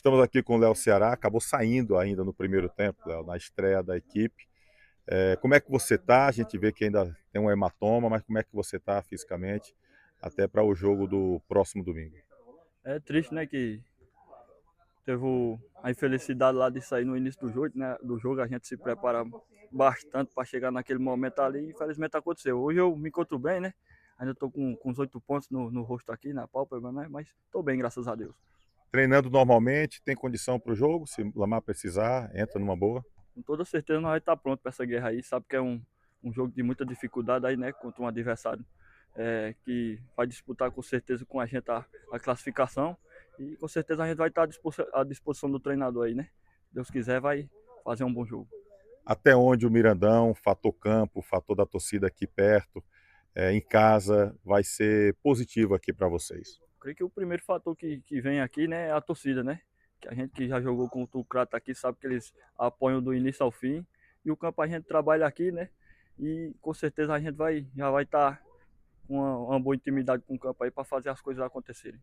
Estamos aqui com o Léo Ceará, acabou saindo ainda no primeiro tempo, Léo, na estreia da equipe. Como é que você está? A gente vê que ainda tem um hematoma, mas como é que você está fisicamente até para o jogo do próximo domingo? É triste, né, que teve a infelicidade lá de sair no início do jogo, né? Do jogo a gente se prepara bastante para chegar naquele momento ali e infelizmente aconteceu. Hoje eu me encontro bem, né? Ainda estou com os 8 pontos no rosto aqui, na pálpebra, né? Mas estou bem, graças a Deus. Treinando normalmente, tem condição para o jogo? Se o Lamar precisar, entra numa boa. Com toda certeza nós vai estar pronto para essa guerra aí. Sabe que é um jogo de muita dificuldade aí, né? Contra um adversário que vai disputar com certeza com a gente a classificação. E com certeza a gente vai estar à disposição do treinador aí, né? Deus quiser, vai fazer um bom jogo. Até onde o Mirandão, fator campo, fator da torcida aqui perto, em casa, vai ser positivo aqui para vocês? Creio que o primeiro fator que vem aqui, né, é a torcida, né? Que a gente que já jogou contra o Crato aqui sabe que eles apoiam do início ao fim. E o campo a gente trabalha aqui, né? E com certeza a gente já vai estar com uma boa intimidade com o campo aí para fazer as coisas acontecerem.